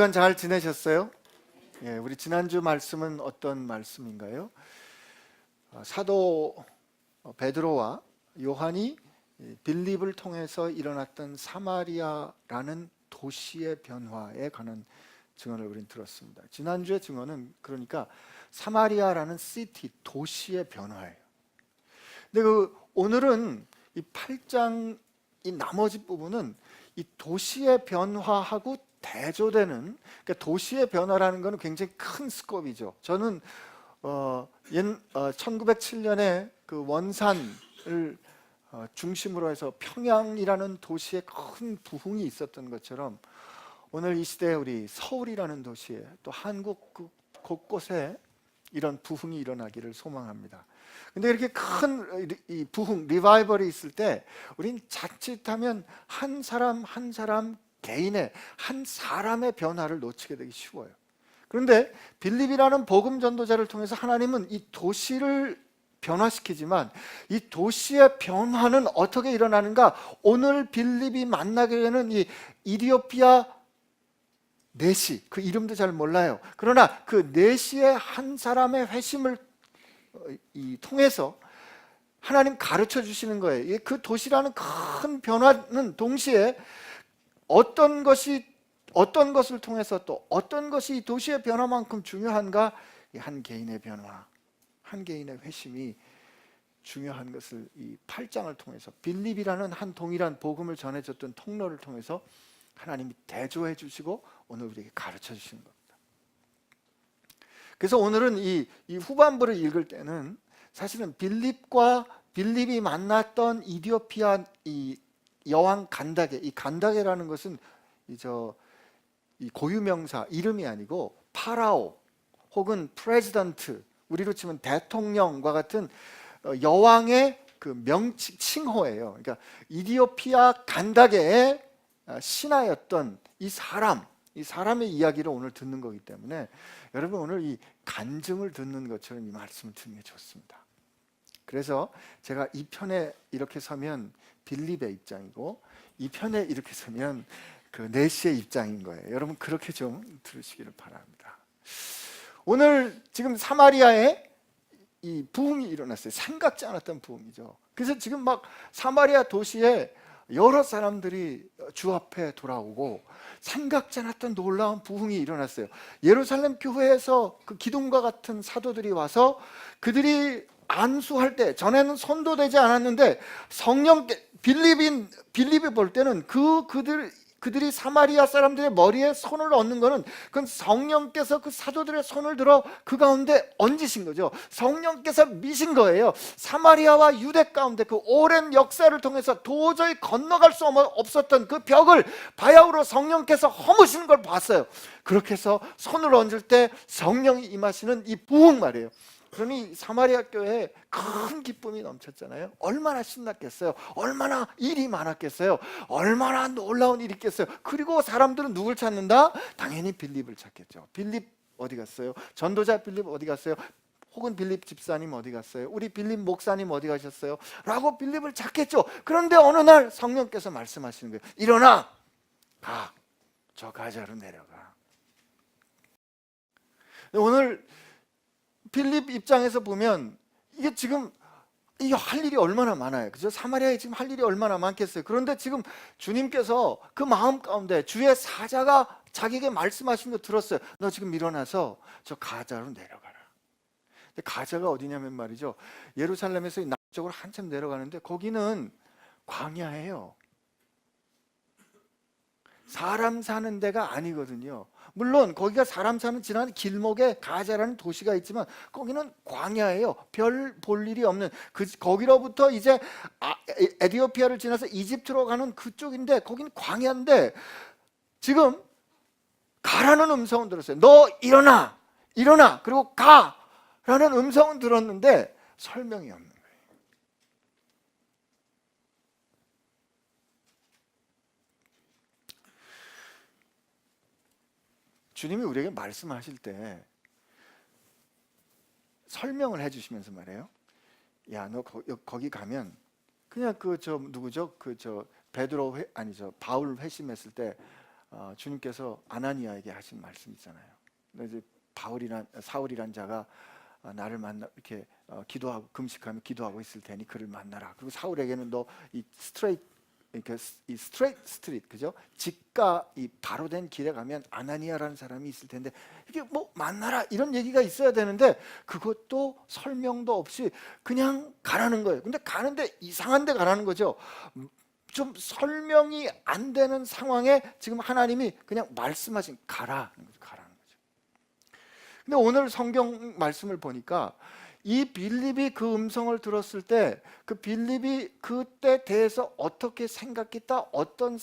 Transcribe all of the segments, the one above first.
주간 잘 지내셨어요? 예, 우리 지난주 말씀은 어떤 말씀인가요? 사도 베드로와 요한이 빌립을 통해서 일어났던 사마리아라는 도시의 변화에 관한 증언을 우리는 들었습니다. 지난주의 증언은 그러니까 사마리아라는 시티, 도시의 변화예요. 근데 오늘은 이 8장 이 나머지 부분은 이 도시의 변화하고 대조되는, 그러니까 도시의 변화라는 것은 굉장히 큰 스코프이죠. 저는 1907년에 그 원산을 중심으로 해서 평양이라는 도시에 큰 부흥이 있었던 것처럼 오늘 이 시대에 우리 서울이라는 도시에 또 한국 곳곳에 이런 부흥이 일어나기를 소망합니다. 근데 이렇게 큰 이 부흥, 리바이벌이 있을 때 우린 자칫하면 한 사람 한 사람 개인의 한 사람의 변화를 놓치게 되기 쉬워요. 그런데 빌립이라는 복음 전도자를 통해서 하나님은 이 도시를 변화시키지만 이 도시의 변화는 어떻게 일어나는가? 오늘 빌립이 만나게 되는 이 이디오피아 내시, 그 이름도 잘 몰라요. 그러나 그 내시의 한 사람의 회심을 통해서 하나님 가르쳐 주시는 거예요. 그 도시라는 큰 변화는 동시에 어떤 것을 통해서 또 어떤 것이 이 도시의 변화만큼 중요한가? 한 개인의 변화, 한 개인의 회심이 중요한 것을 이 8장을 통해서 빌립이라는 한 동일한 복음을 전해줬던 통로를 통해서 하나님이 대조해 주시고 오늘 우리에게 가르쳐 주시는 겁니다. 그래서 오늘은 이 후반부를 읽을 때는 사실은 빌립이 만났던 이디오피아 이 여왕 간다게, 이 간다게라는 것은 이 고유명사 이름이 아니고 파라오 혹은 프레지던트, 우리로 치면 대통령과 같은 여왕의 그 명칭 칭호예요. 그러니까 이디오피아 간다게의 신하였던 이 사람의 이야기를 오늘 듣는 거기 때문에 여러분 오늘 이 간증을 듣는 것처럼 이 말씀을 듣는 게 좋습니다. 그래서 제가 이 편에 이렇게 서면 빌립의 입장이고 이 편에 이렇게 서면 그 내시의 입장인 거예요. 여러분 그렇게 좀 들으시기를 바랍니다. 오늘 지금 사마리아에 이 부흥이 일어났어요. 생각지 않았던 부흥이죠. 그래서 지금 막 사마리아 도시에 여러 사람들이 주 앞에 돌아오고 생각지 않았던 놀라운 부흥이 일어났어요. 예루살렘 교회에서 그 기둥과 같은 사도들이 와서 그들이 안수할 때, 전에는 손도 되지 않았는데 빌립이 볼 때는 그들이 사마리아 사람들의 머리에 손을 얹는 것은 그건 성령께서 그 사도들의 손을 들어 그 가운데 얹으신 거죠. 성령께서 미신 거예요. 사마리아와 유대 가운데 그 오랜 역사를 통해서 도저히 건너갈 수 없었던 그 벽을 바야흐로 성령께서 허무시는 걸 봤어요. 그렇게 해서 손을 얹을 때 성령이 임하시는 이 부흥 말이에요. 그러니 사마리아 교회에 큰 기쁨이 넘쳤잖아요. 얼마나 신났겠어요. 얼마나 일이 많았겠어요. 얼마나 놀라운 일이 있겠어요. 그리고 사람들은 누굴 찾는다? 당연히 빌립을 찾겠죠. 빌립 어디 갔어요? 전도자 빌립 어디 갔어요? 혹은 빌립 집사님 어디 갔어요? 우리 빌립 목사님 어디 가셨어요? 라고 빌립을 찾겠죠. 그런데 어느 날 성령께서 말씀하시는 거예요. 일어나! 가! 저 가자로 내려가. 오늘 빌립 입장에서 보면 이게 지금 할 일이 얼마나 많아요. 그죠? 사마리아에 지금 할 일이 얼마나 많겠어요. 그런데 지금 주님께서 그 마음 가운데 주의 사자가 자기에게 말씀하신 거 들었어요. 너 지금 일어나서 저 가자로 내려가라. 근데 가자가 어디냐면 말이죠. 예루살렘에서 남쪽으로 한참 내려가는데 거기는 광야예요. 사람 사는 데가 아니거든요. 물론 거기가 사람 사는 지나는 길목에 가자라는 도시가 있지만 거기는 광야예요. 별 볼 일이 없는 거기로부터 이제 에디오피아를 지나서 이집트로 가는 그쪽인데 거기는 광야인데 지금 가라는 음성은 들었어요. 너 일어나 그리고 가라는 음성은 들었는데 설명이 없는 거예요. 주님이 우리에게 말씀하실 때 설명을 해주시면서 말해요. 야, 너 거기 가면 그냥 누구죠? 바울 회심했을 때 주님께서 아나니아에게 하신 말씀 있잖아요. 이제 사울이란 자가 나를 만나 이렇게 기도하고 금식하며 기도하고 있을 테니 그를 만나라. 그리고 사울에게는 너 이 스트레이트 스트리트, 그죠? 직가 이 바로 된 길에 가면 아나니아라는 사람이 있을 텐데 이게 뭐 만나라 이런 얘기가 있어야 되는데 그것도 설명도 없이 그냥 가라는 거예요. 근데 가는데 이상한 데 가라는 거죠. 좀 설명이 안 되는 상황에 지금 하나님이 그냥 말씀하신 가라는 거죠. 가라는 거죠. 근데 오늘 성경 말씀을 보니까 이 빌립이 그 음성을 들었을 때 그 빌립이 그때 대해서 어떻게 생각했다, 어떤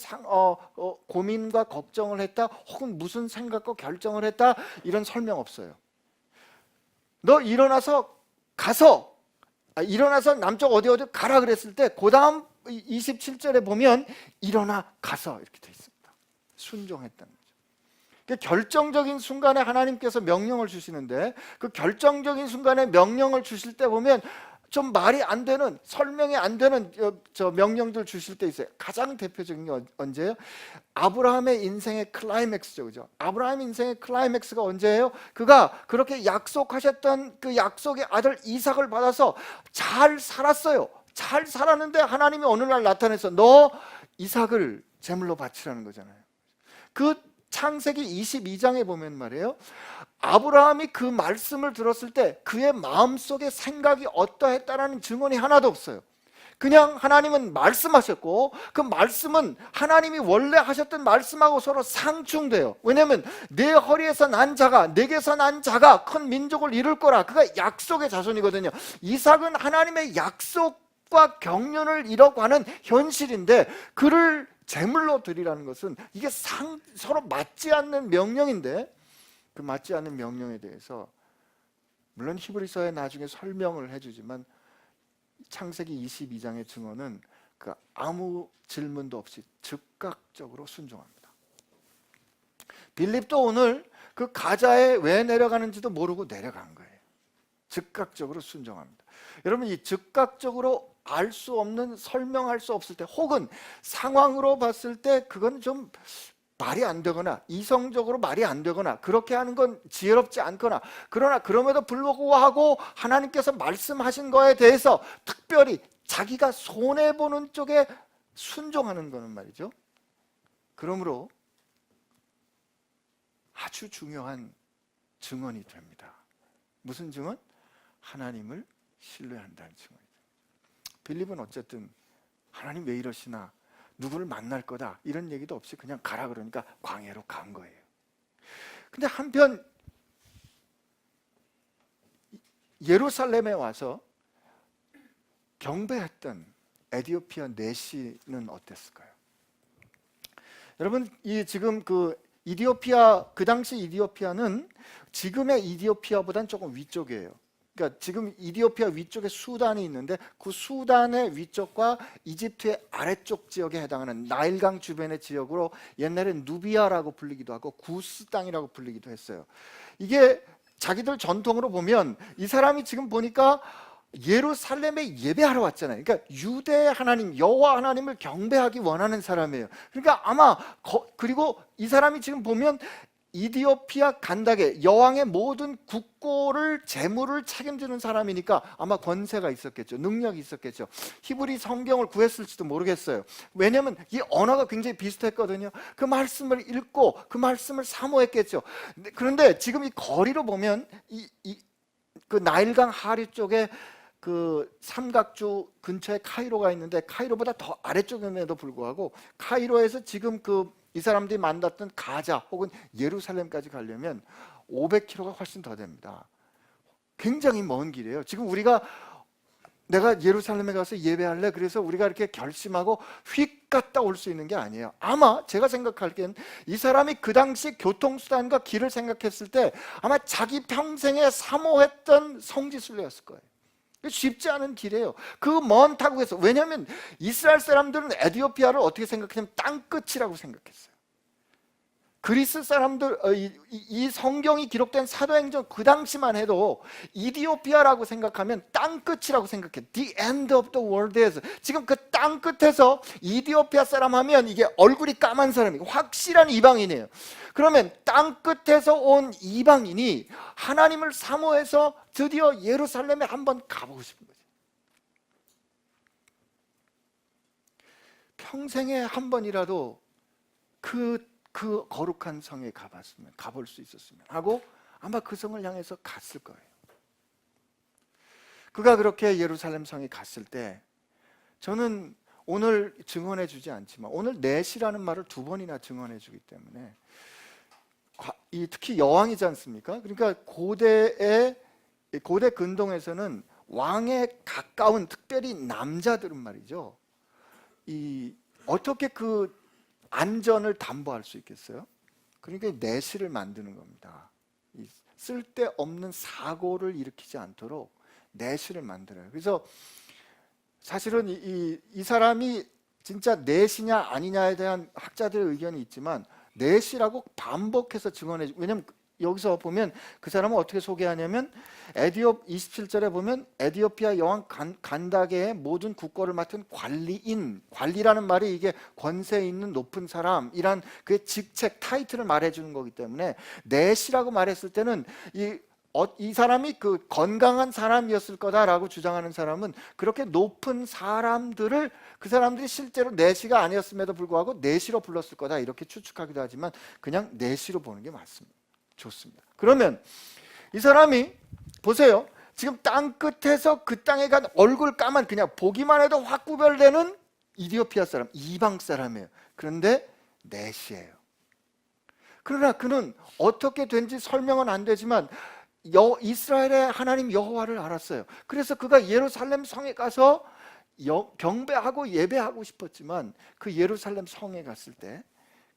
고민과 걱정을 했다, 혹은 무슨 생각과 결정을 했다, 이런 설명 없어요. 너 일어나서 남쪽 어디 가라 그랬을 때 그 다음 27절에 보면 일어나 가서 이렇게 돼 있습니다. 순종했다는 거죠. 결정적인 순간에 하나님께서 명령을 주시는데 그 결정적인 순간에 명령을 주실 때 보면 좀 말이 안 되는, 설명이 안 되는 명령들 주실 때 있어요. 가장 대표적인 게 언제예요? 아브라함의 인생의 클라이맥스죠, 그죠? 아브라함 인생의 클라이맥스가 언제예요? 그가 그렇게 약속하셨던 그 약속의 아들 이삭을 받아서 잘 살았어요. 잘 살았는데 하나님이 어느 날 나타나서 너 이삭을 제물로 바치라는 거잖아요. 그 창세기 22장에 보면 말이에요, 아브라함이 그 말씀을 들었을 때 그의 마음속에 생각이 어떠했다라는 증언이 하나도 없어요. 그냥 하나님은 말씀하셨고 그 말씀은 하나님이 원래 하셨던 말씀하고 서로 상충돼요. 왜냐하면 내 허리에서 난 자가, 내게서 난 자가 큰 민족을 이룰 거라. 그가 약속의 자손이거든요. 이삭은 하나님의 약속과 경륜을 이뤄가는 현실인데 그를 제물로 드리라는 것은 이게 서로 맞지 않는 명령인데 그 맞지 않는 명령에 대해서 물론 히브리서에 나중에 설명을 해주지만 창세기 22장의 증언은 그 아무 질문도 없이 즉각적으로 순종합니다. 빌립도 오늘 그 가자에 왜 내려가는지도 모르고 내려간 거예요. 즉각적으로 순종합니다. 여러분, 이 즉각적으로 알 수 없는, 설명할 수 없을 때 혹은 상황으로 봤을 때 그건 좀 말이 안 되거나 이성적으로 말이 안 되거나 그렇게 하는 건 지혜롭지 않거나, 그러나 그럼에도 불구하고 하나님께서 말씀하신 거에 대해서 특별히 자기가 손해보는 쪽에 순종하는 거는 말이죠, 그러므로 아주 중요한 증언이 됩니다. 무슨 증언? 하나님을 신뢰한다는 증언이죠. 빌립은 어쨌든 하나님 왜 이러시나, 누구를 만날 거다 이런 얘기도 없이 그냥 가라 그러니까 광야로 간 거예요. 근데 한편 예루살렘에 와서 경배했던 에티오피아 내시는 어땠을까요? 여러분, 이 지금 그 당시 이디오피아는 지금의 이디오피아보다는 조금 위쪽이에요. 그러니까 지금 이디오피아 위쪽에 수단이 있는데 그 수단의 위쪽과 이집트의 아래쪽 지역에 해당하는 나일강 주변의 지역으로 옛날에 누비아라고 불리기도 하고 구스 땅이라고 불리기도 했어요. 이게 자기들 전통으로 보면 이 사람이 지금 보니까 예루살렘에 예배하러 왔잖아요. 그러니까 유대 하나님, 여호와 하나님을 경배하기 원하는 사람이에요. 그러니까 아마 그리고 이 사람이 지금 보면 이디오피아 간다게 여왕의 모든 국고를, 재물을 책임지는 사람이니까 아마 권세가 있었겠죠. 능력이 있었겠죠. 히브리 성경을 구했을지도 모르겠어요. 왜냐하면 이 언어가 굉장히 비슷했거든요. 그 말씀을 읽고 그 말씀을 사모했겠죠. 그런데 지금 이 거리로 보면 그 나일강 하류 쪽에 그 삼각주 근처에 카이로가 있는데 카이로보다 더 아래쪽임에도 불구하고 카이로에서 지금 이 사람들이 만났던 가자 혹은 예루살렘까지 가려면 500km가 훨씬 더 됩니다. 굉장히 먼 길이에요. 지금 내가 예루살렘에 가서 예배할래, 그래서 우리가 이렇게 결심하고 휙 갔다 올 수 있는 게 아니에요. 아마 제가 생각하기엔 이 사람이 그 당시 교통수단과 길을 생각했을 때 아마 자기 평생에 사모했던 성지순례였을 거예요. 쉽지 않은 길이에요. 그 먼 타국에서. 왜냐하면 이스라엘 사람들은 에티오피아를 어떻게 생각했냐면 땅끝이라고 생각했어요. 그리스 사람들 이 성경이 기록된 사도행전 그 당시만 해도 이디오피아라고 생각하면 땅끝이라고 생각해. The end of the world is. 지금 그 땅끝에서 이디오피아 사람 하면 이게 얼굴이 까만 사람이고 확실한 이방인이에요. 그러면 땅끝에서 온 이방인이 하나님을 사모해서 드디어 예루살렘에 한번 가보고 싶은 거죠. 평생에 한 번이라도 그 거룩한 성에 가볼 수 있었으면 하고 아마 그 성을 향해서 갔을 거예요. 그가 그렇게 예루살렘 성에 갔을 때 저는 오늘 증언해 주지 않지만 오늘 넷이라는 말을 2번이나 증언해 주기 때문에 특히 여왕이지 않습니까? 그러니까 고대 근동에서는 왕에 가까운 특별히 남자들은 말이죠. 어떻게 그 안전을 담보할 수 있겠어요? 그러니까 내실을 만드는 겁니다. 쓸데없는 사고를 일으키지 않도록 내실을 만들어요. 그래서 사실은 이 사람이 진짜 넷이냐 아니냐에 대한 학자들의 의견이 있지만 넷이라고 반복해서 증언해. 왜냐하면 여기서 보면 그 사람은 어떻게 소개하냐면 27절에 보면 에디오피아 여왕 간다게의 모든 국고를 맡은 관리라는 말이 이게 권세 있는 높은 사람이란 그 직책 타이틀을 말해주는 거기 때문에 넷이라고 말했을 때는 이 사람이 그 건강한 사람이었을 거다라고 주장하는 사람은 그렇게 높은 사람들을 그 사람들이 실제로 넷이가 아니었음에도 불구하고 넷이로 불렀을 거다 이렇게 추측하기도 하지만 그냥 넷이로 보는 게 맞습니다. 좋습니다. 그러면 이 사람이 보세요. 지금 땅 끝에서 그 땅에 간 얼굴 까만 그냥 보기만 해도 확 구별되는 이디오피아 사람, 이방 사람이에요. 그런데 넷이에요. 그러나 그는 어떻게 된지 설명은 안 되지만 이스라엘의 하나님 여호와를 알았어요. 그래서 그가 예루살렘 성에 가서 경배하고 예배하고 싶었지만 그 예루살렘 성에 갔을 때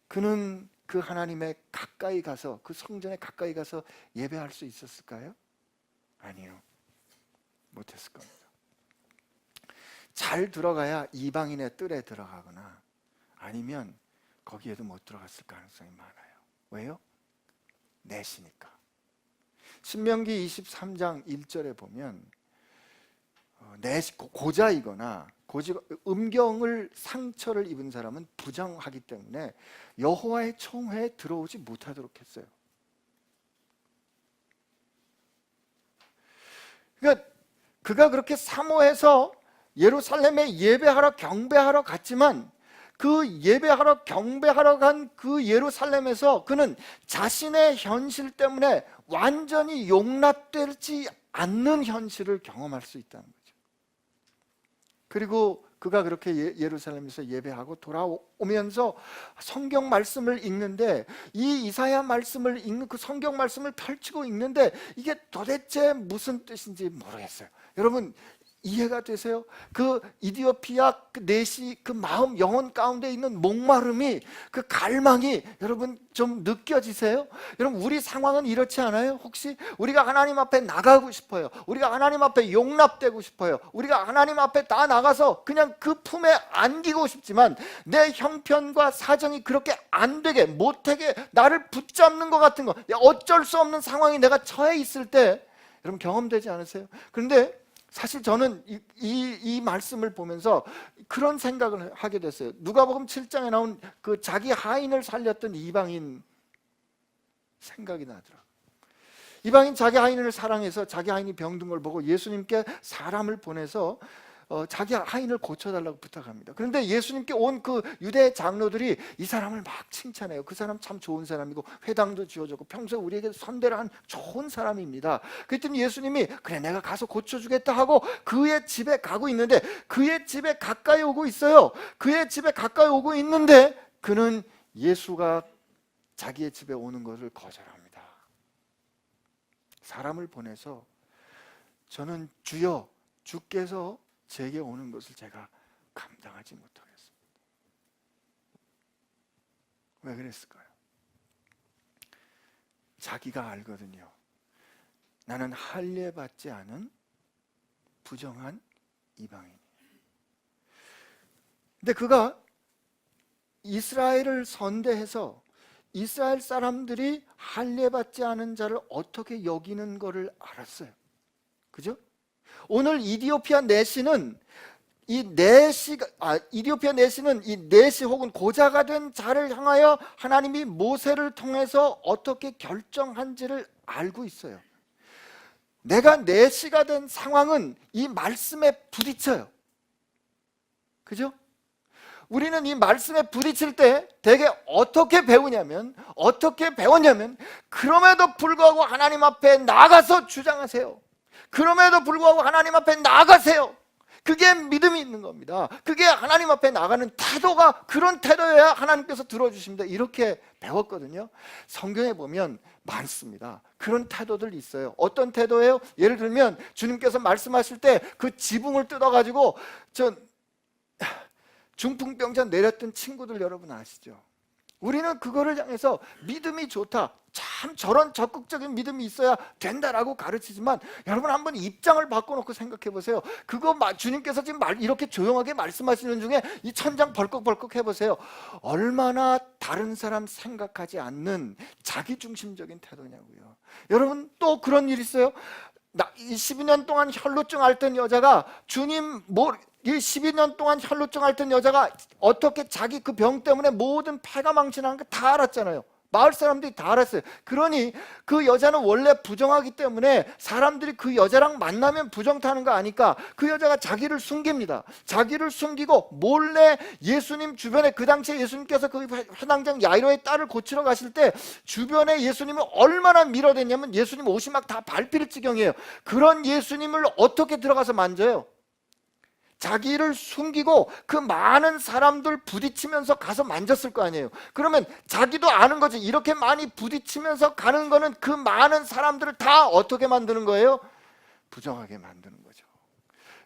그는 그 하나님의 가까이 가서 그 성전에 가까이 가서 예배할 수 있었을까요? 아니요. 못했을 겁니다. 잘 들어가야 이방인의 뜰에 들어가거나 아니면 거기에도 못 들어갔을 가능성이 많아요. 왜요? 넷이니까. 신명기 23장 1절에 보면 고자이거나 음경을 상처를 입은 사람은 부정하기 때문에 여호와의 총회에 들어오지 못하도록 했어요. 그러니까 그가 그렇게 사모해서 예루살렘에 예배하러 경배하러 갔지만 그 예배하러 경배하러 간 그 예루살렘에서 그는 자신의 현실 때문에 완전히 용납되지 않는 현실을 경험할 수 있다는 거죠. 그리고 그가 그렇게 예루살렘에서 예배하고 돌아오면서 성경 말씀을 읽는데 이 이사야 말씀을 읽는 그 성경 말씀을 펼치고 읽는데 이게 도대체 무슨 뜻인지 모르겠어요. 여러분 이해가 되세요? 그 이디오피아 그 넷이 그 마음 영혼 가운데 있는 목마름이 그 갈망이 여러분 좀 느껴지세요? 여러분 우리 상황은 이렇지 않아요? 혹시 우리가 하나님 앞에 나가고 싶어요. 우리가 하나님 앞에 용납되고 싶어요. 우리가 하나님 앞에 다 나가서 그냥 그 품에 안기고 싶지만 내 형편과 사정이 그렇게 안 되게 못되게 나를 붙잡는 것 같은 거 어쩔 수 없는 상황이 내가 처해 있을 때 여러분 경험되지 않으세요? 그런데 사실 저는 이 말씀을 보면서 그런 생각을 하게 됐어요. 누가복음 7장에 나온 그 자기 하인을 살렸던 이방인 생각이 나더라고요. 이방인 자기 하인을 사랑해서 자기 하인이 병든 걸 보고 예수님께 사람을 보내서 자기 하인을 고쳐달라고 부탁합니다. 그런데 예수님께 온 그 유대 장로들이 이 사람을 막 칭찬해요. 그 사람 참 좋은 사람이고 회당도 지어줬고 평소에 우리에게 선대를 한 좋은 사람입니다. 그랬더니 예수님이 그래 내가 가서 고쳐주겠다 하고 그의 집에 가고 있는데 그의 집에 가까이 오고 있어요. 그의 집에 가까이 오고 있는데 그는 예수가 자기의 집에 오는 것을 거절합니다. 사람을 보내서 저는 주여 주께서 제게 오는 것을 제가 감당하지 못하겠습니다. 왜 그랬을까요? 자기가 알거든요. 나는 할례받지 않은 부정한 이방인이에요. 근데 그가 이스라엘을 선대해서 이스라엘 사람들이 할례받지 않은 자를 어떻게 여기는 거를 알았어요. 그죠? 오늘 이디오피아 내시는 이 내시 혹은 고자가 된 자를 향하여 하나님이 모세를 통해서 어떻게 결정한지를 알고 있어요. 내가 내시가 된 상황은 이 말씀에 부딪혀요. 그죠? 우리는 이 말씀에 부딪힐 때 되게 어떻게 배웠냐면 그럼에도 불구하고 하나님 앞에 나가서 주장하세요. 그럼에도 불구하고 하나님 앞에 나가세요. 그게 믿음이 있는 겁니다. 그게 하나님 앞에 나가는 태도가, 그런 태도여야 하나님께서 들어주십니다. 이렇게 배웠거든요. 성경에 보면 많습니다. 그런 태도들 있어요. 어떤 태도예요? 예를 들면 주님께서 말씀하실 때 그 지붕을 뜯어가지고 중풍병자 내렸던 친구들 여러분 아시죠? 우리는 그거를 향해서 믿음이 좋다, 참 저런 적극적인 믿음이 있어야 된다라고 가르치지만, 여러분 한번 입장을 바꿔놓고 생각해 보세요. 그거 주님께서 지금 이렇게 조용하게 말씀하시는 중에 이 천장 벌컥벌컥 해보세요. 얼마나 다른 사람 생각하지 않는 자기중심적인 태도냐고요. 여러분 또 그런 일 있어요. 이 12년 동안 혈루증 앓던 여자가 이 12년 동안 혈루증 앓던 여자가 어떻게 자기 그 병 때문에 모든 폐가 망신하는 거 다 알았잖아요. 마을 사람들이 다 알았어요. 그러니 그 여자는 원래 부정하기 때문에 사람들이 그 여자랑 만나면 부정 타는 거 아니까 그 여자가 자기를 숨깁니다. 자기를 숨기고 몰래 예수님 주변에, 그 당시에 예수님께서 그 회당장 야이로의 딸을 고치러 가실 때 주변에 예수님을 얼마나 밀어댔냐면 예수님 옷이 막 다 밟힐 지경이에요. 그런 예수님을 어떻게 들어가서 만져요? 자기를 숨기고 그 많은 사람들 부딪히면서 가서 만졌을 거 아니에요. 그러면 자기도 아는 거지. 이렇게 많이 부딪히면서 가는 거는 그 많은 사람들을 다 어떻게 만드는 거예요? 부정하게 만드는 거죠.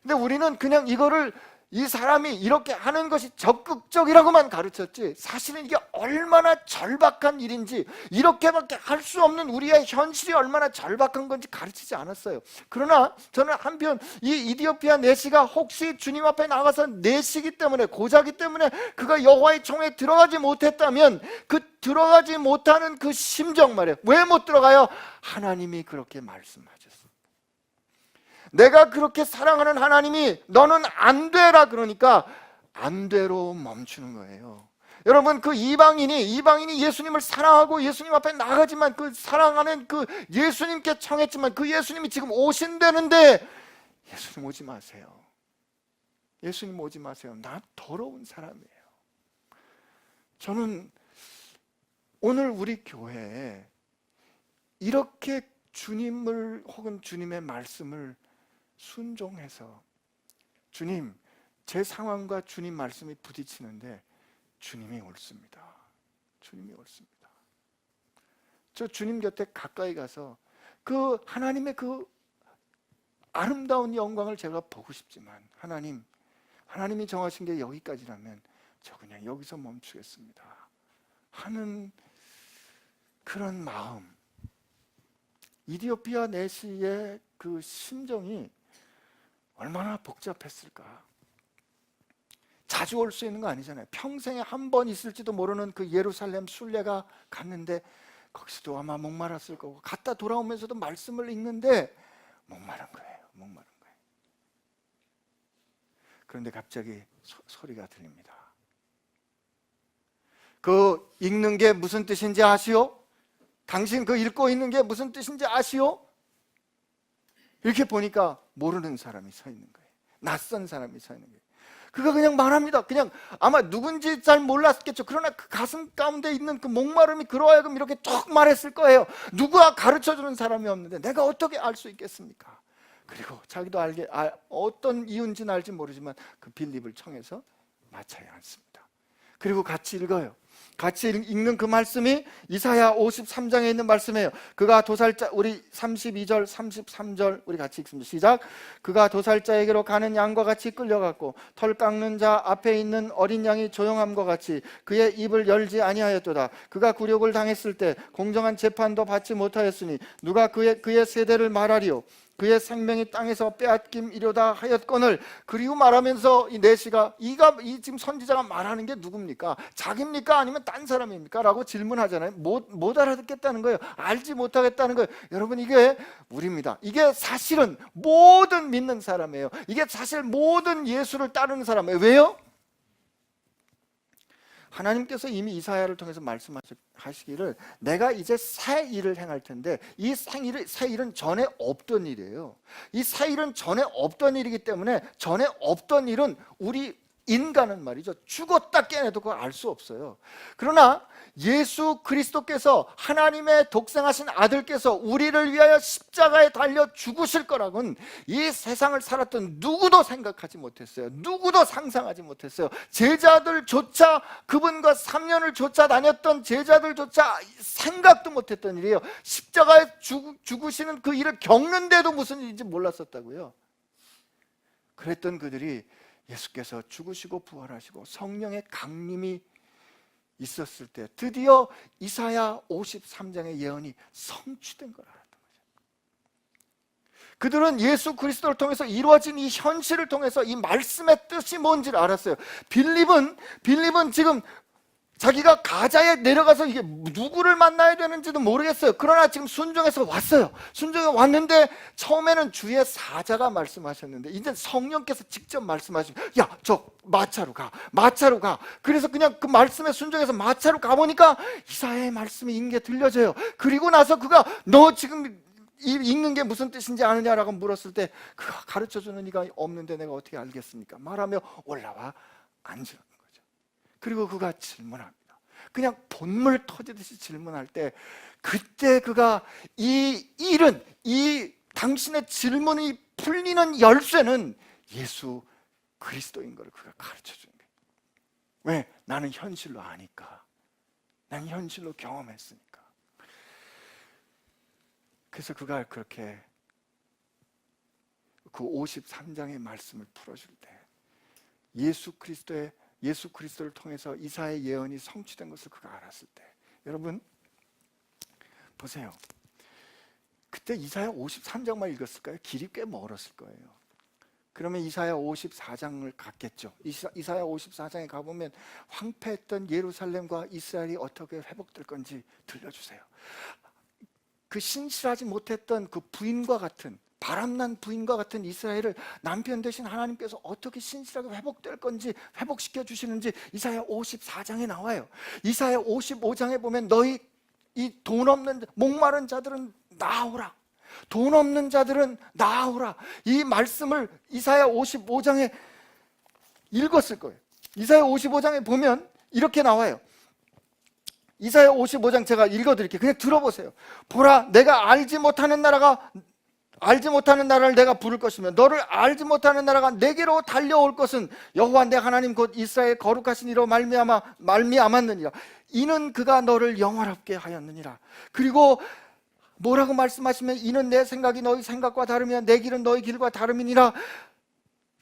근데 우리는 그냥 이거를, 이 사람이 이렇게 하는 것이 적극적이라고만 가르쳤지, 사실은 이게 얼마나 절박한 일인지, 이렇게밖에 할 수 없는 우리의 현실이 얼마나 절박한 건지 가르치지 않았어요. 그러나 저는 한편 이 이디오피아 내시가 혹시 주님 앞에 나가서 내시기 때문에, 고자기 때문에 그가 여호와의 총회에 들어가지 못했다면, 그 들어가지 못하는 그 심정 말이에요. 왜 못 들어가요? 하나님이 그렇게 말씀하셨어요. 내가 그렇게 사랑하는 하나님이 너는 안 되라 그러니까 안 되로 멈추는 거예요. 여러분, 그 이방인이 예수님을 사랑하고 예수님 앞에 나가지만, 그 사랑하는 그 예수님께 청했지만 그 예수님이 지금 오신다는데 예수님 오지 마세요. 예수님 오지 마세요. 난 더러운 사람이에요. 저는 오늘 우리 교회에 이렇게 주님을 혹은 주님의 말씀을 순종해서, 주님, 제 상황과 주님 말씀이 부딪히는데 주님이 옳습니다. 주님이 옳습니다. 저 주님 곁에 가까이 가서 그 하나님의 그 아름다운 영광을 제가 보고 싶지만, 하나님이 정하신 게 여기까지라면 저 그냥 여기서 멈추겠습니다 하는 그런 마음. 이디오피아 내시의 그 심정이 얼마나 복잡했을까. 자주 올 수 있는 거 아니잖아요. 평생에 한 번 있을지도 모르는 그 예루살렘 순례가 갔는데 거기서도 아마 목말랐을 거고, 갔다 돌아오면서도 말씀을 읽는데 목마른 거예요. 그런데 갑자기 소리가 들립니다. 그 읽는 게 무슨 뜻인지 아시오? 당신 그 읽고 있는 게 무슨 뜻인지 아시오? 이렇게 보니까 모르는 사람이 서 있는 거예요. 낯선 사람이 서 있는 거예요. 그가 그냥 말합니다. 그냥 아마 누군지 잘 몰랐겠죠. 그러나 그 가슴 가운데 있는 그 목마름이 그로 하여금 이렇게 쭉 말했을 거예요. 누가 가르쳐주는 사람이 없는데 내가 어떻게 알 수 있겠습니까? 그리고 자기도 어떤 이유인지는 알지 모르지만 그 빌립을 청해서 마차에 앉습니다. 그리고 같이 읽어요. 같이 읽는 그 말씀이 이사야 53장에 있는 말씀이에요. 그가 도살자, 우리 32절 33절 우리 같이 읽습니다. 시작. 그가 도살자에게로 가는 양과 같이 끌려갔고 털 깎는 자 앞에 있는 어린 양이 조용함과 같이 그의 입을 열지 아니하였도다. 그가 굴욕을 당했을 때 공정한 재판도 받지 못하였으니 누가 그의 세대를 말하리요. 그의 생명이 땅에서 빼앗김이려다 하였거늘. 그리고 말하면서 이 내시가 이 지금 선지자가 말하는 게 누굽니까? 자기입니까? 아니면 딴 사람입니까? 라고 질문하잖아요. 못 알아듣겠다는 거예요. 알지 못하겠다는 거예요. 여러분, 이게 우리입니다. 이게 사실은 모든 믿는 사람이에요. 이게 사실 모든 예수를 따르는 사람이에요. 왜요? 하나님께서 이미 이사야를 통해서 말씀하시기를 내가 이제 새 일을 행할 텐데, 이 새 일은 전에 없던 일이에요. 이 새 일은 전에 없던 일이기 때문에, 전에 없던 일은 우리 인간은 말이죠, 죽었다 깨어나도 그걸 알 수 없어요. 그러나 예수 그리스도께서, 하나님의 독생하신 아들께서 우리를 위하여 십자가에 달려 죽으실 거라고는 이 세상을 살았던 누구도 생각하지 못했어요. 누구도 상상하지 못했어요. 제자들조차, 그분과 3년을 쫓아다녔던 제자들조차 생각도 못했던 일이에요. 십자가에 죽으시는 그 일을 겪는데도 무슨 일인지 몰랐었다고요. 그랬던 그들이 예수께서 죽으시고 부활하시고 성령의 강림이 있었을 때 드디어 이사야 53장의 예언이 성취된 걸 알았던 거죠. 그들은 예수 그리스도를 통해서 이루어진 이 현실을 통해서 이 말씀의 뜻이 뭔지를 알았어요. 빌립은 지금 자기가 가자에 내려가서 이게 누구를 만나야 되는지도 모르겠어요. 그러나 지금 순종해서 왔어요. 순종해 왔는데 처음에는 주의 사자가 말씀하셨는데 이제 성령께서 직접 말씀하시면, 야, 저 마차로 가. 그래서 그냥 그 말씀에 순종해서 마차로 가보니까 이사야의 말씀이 인게 들려져요. 그리고 나서 그가 너 지금 읽는 게 무슨 뜻인지 아느냐라고 물었을 때 그가 가르쳐주는 이가 없는데 내가 어떻게 알겠습니까? 말하며 올라와 앉으라. 그리고 그가 질문합니다. 그냥 본물 터지듯이 질문할 때, 그때 그가 이 당신의 질문이 풀리는 열쇠는 예수 그리스도인 걸 그가 가르쳐 준 거예요. 왜? 나는 현실로 아니까. 난 현실로 경험했으니까. 그래서 그가 그렇게 그 53장의 말씀을 풀어줄 때 예수 그리스도를 통해서 이사야의 예언이 성취된 것을 그가 알았을 때, 여러분 보세요. 그때 이사야 53장만 읽었을까요? 길이 꽤 멀었을 거예요. 그러면 이사야 54장을 갔겠죠. 이사야 54장에 가보면 황폐했던 예루살렘과 이스라엘이 어떻게 회복될 건지 들려주세요. 그 신실하지 못했던 그 부인과 같은, 바람난 부인과 같은 이스라엘을 남편 대신 하나님께서 어떻게 신실하게 회복될 건지, 회복시켜 주시는지 이사야 54장에 나와요. 이사야 55장에 보면 너희 이 돈 없는 목마른 자들은 나오라. 돈 없는 자들은 나오라. 이 말씀을 이사야 55장에 읽었을 거예요. 이사야 55장에 보면 이렇게 나와요. 이사야 55장 제가 읽어드릴게요. 그냥 들어보세요. 보라, 내가 알지 못하는 나라를 내가 부를 것이며 너를 알지 못하는 나라가 내게로 달려올 것은 여호와 내 하나님 곧 이스라엘 거룩하신 이로 말미암았느니라. 이는 그가 너를 영화롭게 하였느니라. 그리고 뭐라고 말씀하시면, 이는 내 생각이 너희 생각과 다르며 내 길은 너희 길과 다름이니라.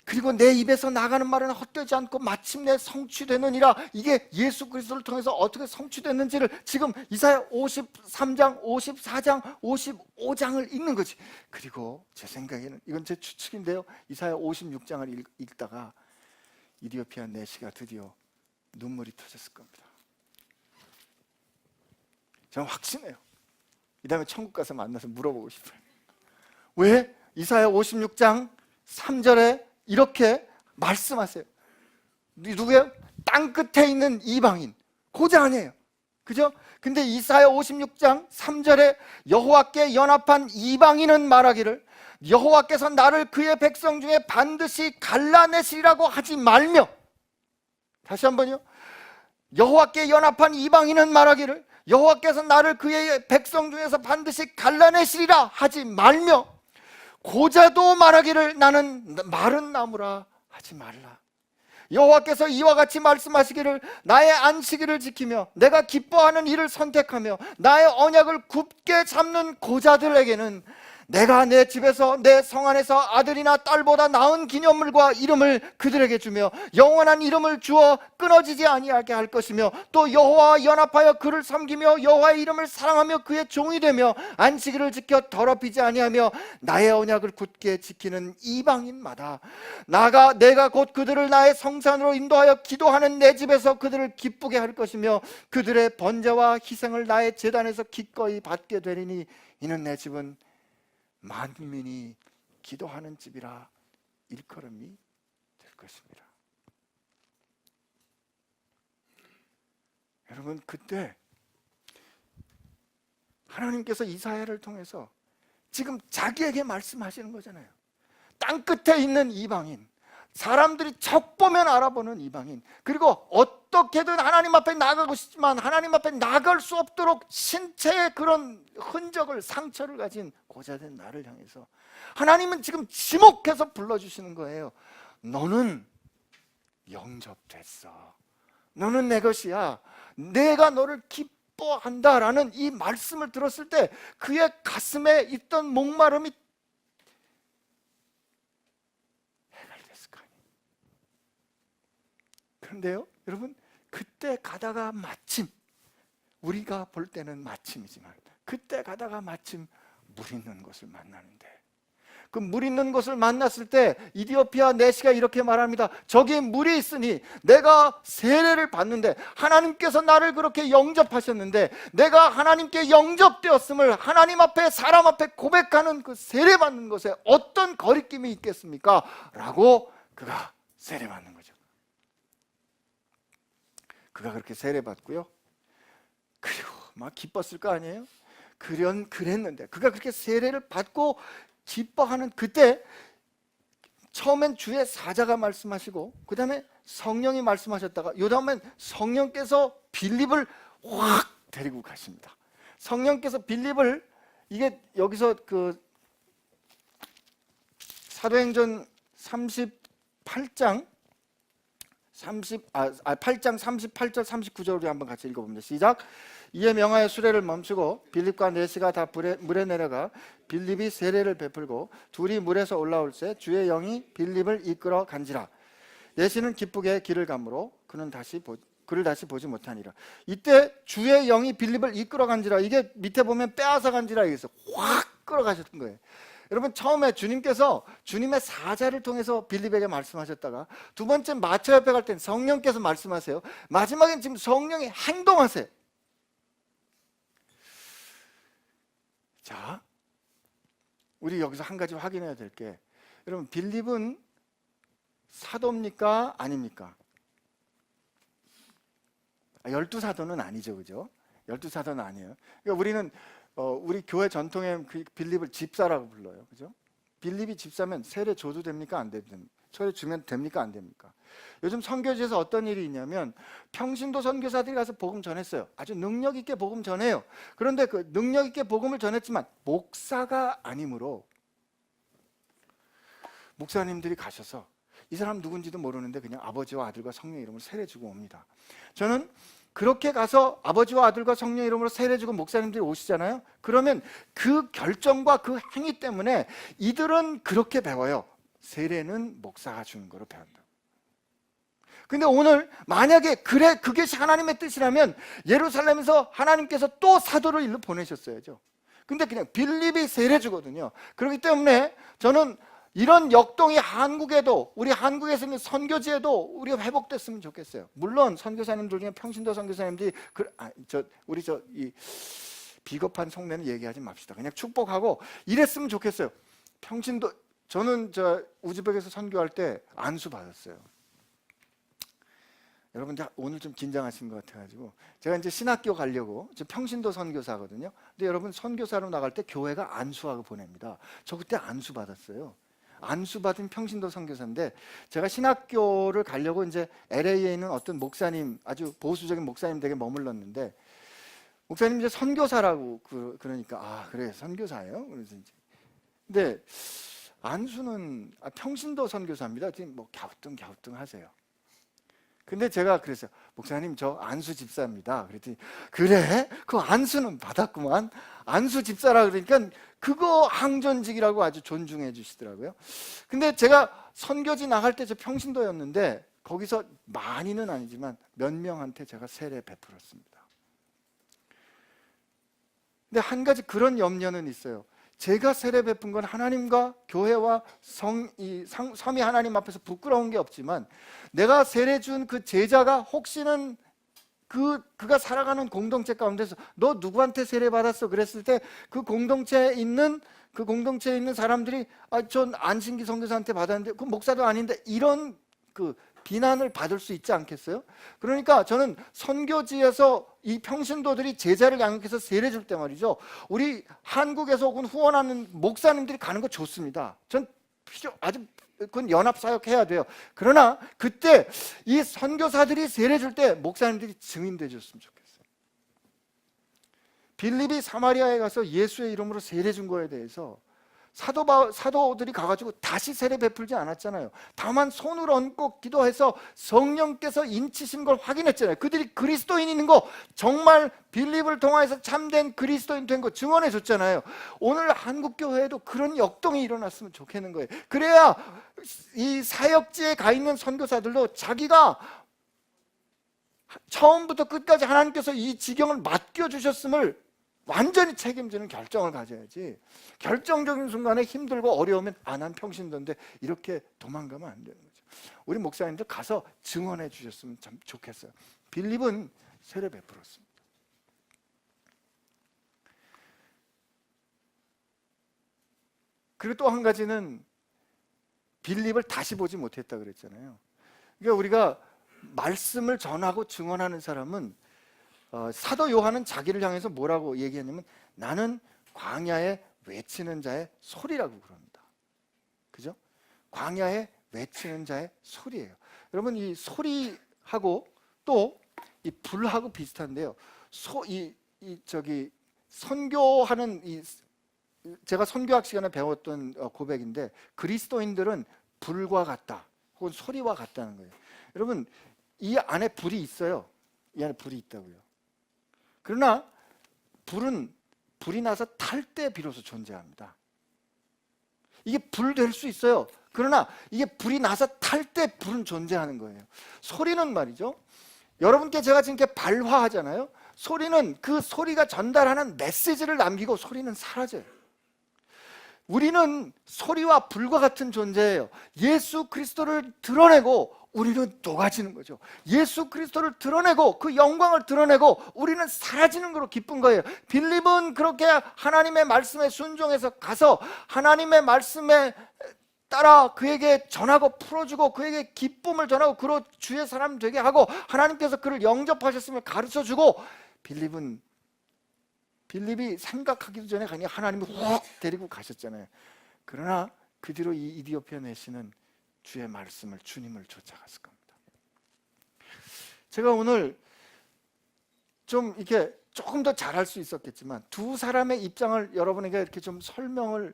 그리고 내 입에서 나가는 말은 헛되지 않고 마침내 성취되느니라. 이게 예수 그리스도를 통해서 어떻게 성취됐는지를 지금 이사야 53장, 54장, 55장을 읽는 거지. 그리고 제 생각에는, 이건 제 추측인데요, 이사야 56장을 읽다가 이디오피아 내시가 드디어 눈물이 터졌을 겁니다. 저는 확신해요. 이 다음에 천국 가서 만나서 물어보고 싶어요. 왜? 이사야 56장 3절에 이렇게 말씀하세요. 누구예요? 땅끝에 있는 이방인, 고자 아니에요. 그죠? 근데 이사야 56장 3절에 여호와께 연합한 이방인은 말하기를 여호와께서 나를 그의 백성 중에 반드시 갈라내시리라고 하지 말며, 다시 한번요, 여호와께 연합한 이방인은 말하기를 여호와께서 나를 그의 백성 중에서 반드시 갈라내시리라 하지 말며, 고자도 말하기를 나는 마른 나무라 하지 말라. 여호와께서 이와 같이 말씀하시기를 나의 안식일을 지키며 내가 기뻐하는 일을 선택하며 나의 언약을 굳게 잡는 고자들에게는 내가 내 집에서 내 성 안에서 아들이나 딸보다 나은 기념물과 이름을 그들에게 주며 영원한 이름을 주어 끊어지지 아니하게 할 것이며 또 여호와와 연합하여 그를 섬기며 여호와의 이름을 사랑하며 그의 종이 되며 안식일을 지켜 더럽히지 아니하며 나의 언약을 굳게 지키는 이방인마다 내가 곧 그들을 나의 성산으로 인도하여 기도하는 내 집에서 그들을 기쁘게 할 것이며 그들의 번제와 희생을 나의 제단에서 기꺼이 받게 되리니 이는 내 집은 만민이 기도하는 집이라 일컬음이 될 것입니다. 여러분, 그때 하나님께서 이사야를 통해서 지금 자기에게 말씀하시는 거잖아요. 땅끝에 있는 이방인, 사람들이 적 보면 알아보는 이방인, 그리고 어떻게든 하나님 앞에 나가고 싶지만 하나님 앞에 나갈 수 없도록 신체의 그런 흔적을, 상처를 가진 고자된 나를 향해서 하나님은 지금 지목해서 불러주시는 거예요. 너는 영접됐어. 너는 내 것이야. 내가 너를 기뻐한다라는 이 말씀을 들었을 때 그의 가슴에 있던 목마름이 해결됐을 거 아니에요. 그런데요, 여러분, 그때 가다가 마침, 우리가 볼 때는 마침이지만 그때 가다가 마침 물 있는 곳을 만나는데, 그 물 있는 곳을 만났을 때 이디오피아 내시가 이렇게 말합니다. 저기 물이 있으니 내가 세례를 받는데, 하나님께서 나를 그렇게 영접하셨는데 내가 하나님께 영접되었음을 하나님 앞에, 사람 앞에 고백하는 그 세례 받는 것에 어떤 거리낌이 있겠습니까? 라고 그가 세례 받는 거죠. 그가 그렇게 세례 받고요, 그리고 막 기뻤을 거 아니에요? 그랬는데 그가 그렇게 세례를 받고 기뻐하는 그때, 처음엔 주의 사자가 말씀하시고 그 다음에 성령이 말씀하셨다가 요 다음엔 성령께서 빌립을 확 데리고 가십니다. 성령께서 빌립을, 이게 여기서 그 사도행전 38장 38절 39절 우리 한번 같이 읽어봅니다. 시작. 이에 명하여 수레를 멈추고 빌립과 내시가 다 물에 내려가 빌립이 세례를 베풀고 둘이 물에서 올라올새 주의 영이 빌립을 이끌어 간지라. 내시는 기쁘게 길을 가므로 그를 다시 보지 못하니라. 이때 주의 영이 빌립을 이끌어 간지라, 이게 밑에 보면 빼앗아 간지라 여기서 확 끌어가셨던 거예요. 여러분, 처음에 주님께서 주님의 사자를 통해서 빌립에게 말씀하셨다가 두 번째 마차 옆에 갈 땐 성령께서 말씀하세요. 마지막엔 지금 성령이 행동하세요. 자, 우리 여기서 한 가지 확인해야 될 게, 여러분, 빌립은 사도입니까? 아닙니까? 12사도는 아니죠, 그죠? 12사도는 아니에요. 그러니까 우리는 우리 교회 전통에 빌립을 집사라고 불러요, 그죠? 빌립이 집사면 세례 줘도 됩니까? 안 됩니까? 세례 주면 됩니까? 안 됩니까? 요즘 선교지에서 어떤 일이 있냐면 평신도 선교사들이 가서 복음 전했어요. 아주 능력 있게 복음 전해요. 그런데 그 능력 있게 복음을 전했지만 목사가 아니므로 목사님들이 가셔서 이 사람 누군지도 모르는데 그냥 아버지와 아들과 성령 이름으로 세례 주고 옵니다. 저는 그렇게 가서 아버지와 아들과 성령 이름으로 세례 주고 목사님들이 오시잖아요. 그러면 그 결정과 그 행위 때문에 이들은 그렇게 배워요. 세례는 목사가 주는 거로 배운다. 근데 오늘 만약에 그게 하나님의 뜻이라면 예루살렘에서 하나님께서 또 사도를 일로 보내셨어야죠. 근데 그냥 빌립이 세례 주거든요. 그렇기 때문에 저는 이런 역동이 한국에도, 우리 한국에서 있는 선교지에도 우리가 회복됐으면 좋겠어요. 물론 선교사님들 중에 평신도 선교사님들이 이 비겁한 속내는 얘기하지 맙시다. 그냥 축복하고 이랬으면 좋겠어요. 평신도, 저는 우즈벡에서 선교할 때 안수 받았어요. 여러분, 오늘 좀 긴장하신 것 같아가지고 제가 이제 신학교 가려고, 저 평신도 선교사거든요. 근데 여러분, 선교사로 나갈 때 교회가 안수하고 보냅니다. 저 그때 안수 받았어요. 안수 받은 평신도 선교사인데, 제가 신학교를 가려고 이제 LA에 있는 어떤 목사님, 아주 보수적인 목사님 댁에 머물렀는데, 목사님 이제 선교사라고 그러니까 그래 선교사예요. 그래서 이제 근데 안수는 평신도 선교사입니다. 지금 뭐 갸우뚱 하세요. 근데 제가 그랬어요. 목사님, 저 안수 집사입니다. 그랬더니 그래? 그 안수는 받았구만. 안수 집사라 그러니까 그거 항전직이라고 아주 존중해 주시더라고요. 근데 제가 선교지 나갈 때 저 평신도였는데 거기서 많이는 아니지만 몇 명한테 제가 세례 베풀었습니다. 근데 한 가지 그런 염려는 있어요. 제가 세례 베푼 건 하나님과 교회와 삼위 하나님 앞에서 부끄러운 게 없지만 내가 세례 준 그 제자가 혹시는 그가 살아가는 공동체 가운데서 너 누구한테 세례 받았어? 그랬을 때 그 공동체에 있는 사람들이 전 안신기 선교사한테 받았는데 그 목사도 아닌데 이런 그 비난을 받을 수 있지 않겠어요? 그러니까 저는 선교지에서 이 평신도들이 제자를 양육해서 세례 줄 때 말이죠, 우리 한국에서 혹은 후원하는 목사님들이 가는 거 좋습니다. 전 아주 그건 연합사역 해야 돼요. 그러나 그때 이 선교사들이 세례 줄 때 목사님들이 증인돼 줬으면 좋겠어요. 빌립이 사마리아에 가서 예수의 이름으로 세례 준 거에 대해서 사도들이 가가지고 다시 세례 베풀지 않았잖아요. 다만 손을 얹고 기도해서 성령께서 인치신 걸 확인했잖아요. 그들이 그리스도인인 거, 정말 빌립을 통해서 참된 그리스도인 된 거 증언해 줬잖아요. 오늘 한국교회에도 그런 역동이 일어났으면 좋겠는 거예요. 그래야 이 사역지에 가 있는 선교사들도 자기가 처음부터 끝까지 하나님께서 이 지경을 맡겨주셨음을 완전히 책임지는 결정을 가져야지, 결정적인 순간에 힘들고 어려우면 난 평신도인데 이렇게 도망가면 안 되는 거죠. 우리 목사님들 가서 증언해 주셨으면 참 좋겠어요. 빌립은 세례 베풀었습니다. 그리고 또 한 가지는 빌립을 다시 보지 못했다 그랬잖아요. 그러니까 우리가 말씀을 전하고 증언하는 사람은 사도 요한은 자기를 향해서 뭐라고 얘기했냐면 나는 광야에 외치는 자의 소리라고 그럽니다. 그죠? 광야에 외치는 자의 소리예요. 여러분, 이 소리하고 또 이 불하고 비슷한데요. 선교하는 제가 선교학 시간에 배웠던 고백인데, 그리스도인들은 불과 같다 혹은 소리와 같다는 거예요. 여러분, 이 안에 불이 있어요. 이 안에 불이 있다고요. 그러나 불이 나서 탈 때 비로소 존재합니다. 이게 불 될 수 있어요. 그러나 이게 불이 나서 탈 때 불은 존재하는 거예요. 소리는 말이죠, 여러분께 제가 지금 이렇게 발화하잖아요. 소리는 그 소리가 전달하는 메시지를 남기고 소리는 사라져요. 우리는 소리와 불과 같은 존재예요. 예수 그리스도를 드러내고 우리는 녹아지는 거죠. 예수 그리스도를 드러내고 그 영광을 드러내고 우리는 사라지는 거로 기쁜 거예요. 빌립은 그렇게 하나님의 말씀에 순종해서 가서 하나님의 말씀에 따라 그에게 전하고 풀어주고 그에게 기쁨을 전하고 그로 주의 사람 되게 하고 하나님께서 그를 영접하셨음을 가르쳐주고, 빌립이 생각하기도 전에 그냥 하나님이 훅 데리고 가셨잖아요. 그러나 그 뒤로 이 이디오피아 내시는 주의 말씀을, 주님을 쫓아갔을 겁니다. 제가 오늘 좀 이렇게 조금 더 잘할 수 있었겠지만 두 사람의 입장을 여러분에게 이렇게 좀 설명을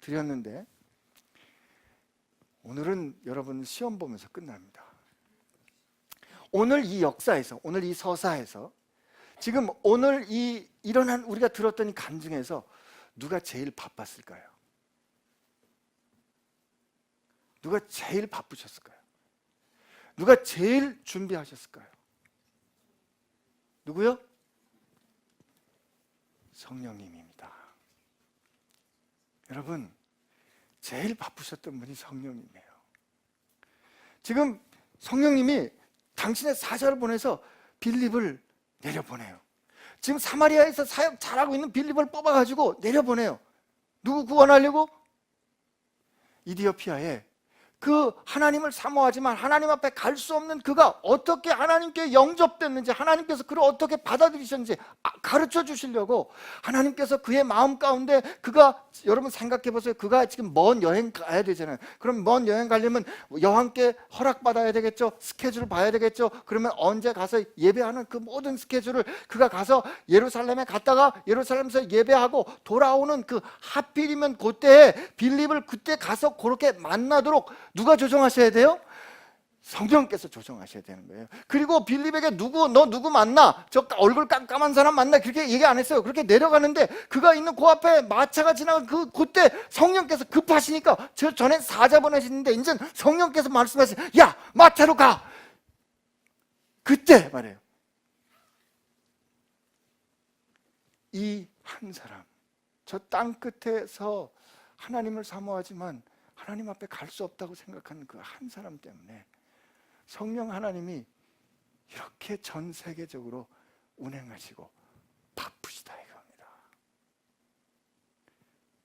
드렸는데, 오늘은 여러분 시험 보면서 끝납니다. 오늘 이 역사에서, 오늘 이 서사에서, 지금 오늘 이 일어난 우리가 들었던 이 간증에서 누가 제일 바빴을까요? 누가 제일 바쁘셨을까요? 누가 제일 준비하셨을까요? 누구요? 성령님입니다. 여러분, 제일 바쁘셨던 분이 성령님이에요. 지금 성령님이 당신의 사자를 보내서 빌립을 내려보내요. 지금 사마리아에서 사역 잘하고 있는 빌립을 뽑아가지고 내려보내요. 누구 구원하려고? 이디오피아에 그 하나님을 사모하지만 하나님 앞에 갈 수 없는 그가 어떻게 하나님께 영접됐는지, 하나님께서 그를 어떻게 받아들이셨는지 가르쳐 주시려고 하나님께서 그의 마음 가운데, 그가, 여러분 생각해 보세요. 그가 지금 먼 여행 가야 되잖아요. 그럼 먼 여행 가려면 여왕께 허락받아야 되겠죠. 스케줄을 봐야 되겠죠. 그러면 언제 가서 예배하는 그 모든 스케줄을 그가 가서 예루살렘에 갔다가 예루살렘에서 예배하고 돌아오는 그, 하필이면 그때에 빌립을 그때 가서 그렇게 만나도록 누가 조정하셔야 돼요? 성령께서 조정하셔야 되는 거예요. 그리고 빌립에게 너 누구 만나? 저 얼굴 깜깜한 사람 만나? 그렇게 얘기 안 했어요. 그렇게 내려가는데 그가 있는 그 앞에 마차가 지나가 그때 성령께서 급하시니까 저 전에 사자 보내시는데 이제 성령께서 말씀하시죠. 야, 마차로 가. 그때 말해요. 이 한 사람, 저 땅 끝에서 하나님을 사모하지만 하나님 앞에 갈 수 없다고 생각하는 그 한 사람 때문에 성령 하나님이 이렇게 전 세계적으로 운행하시고 바쁘시다 이겁니다.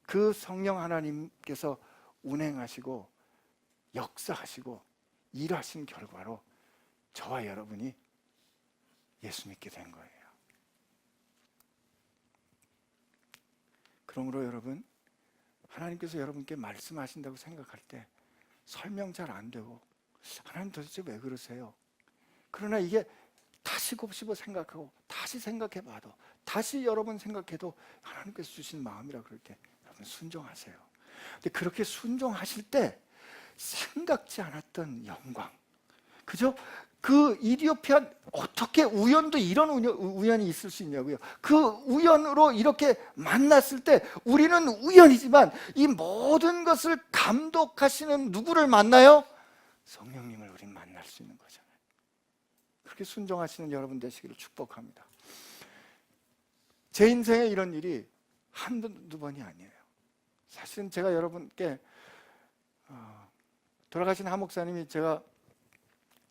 그 성령 하나님께서 운행하시고 역사하시고 일하신 결과로 저와 여러분이 예수 믿게 된 거예요. 그러므로 여러분, 하나님께서 여러분께 말씀하신다고 생각할 때 설명 잘 안 되고 하나님 도대체 왜 그러세요? 그러나 이게 다시 곱씹어 생각하고 다시 생각해 봐도 다시 여러 번 생각해도 하나님께서 주신 마음이라 그럴 때 여러분 순종하세요. 근데 그렇게 순종하실 때 생각지 않았던 영광, 그죠? 그 이디오피아 어떻게 우연도 이런 우연이 있을 수 있냐고요. 그 우연으로 이렇게 만났을 때 우리는 우연이지만 이 모든 것을 감독하시는 누구를 만나요? 성령님을 우린 만날 수 있는 거잖아요. 그렇게 순종하시는 여러분 되시기를 축복합니다. 제 인생에 이런 일이 한두 번이 아니에요. 사실은 제가 여러분께 돌아가신 하 목사님이 제가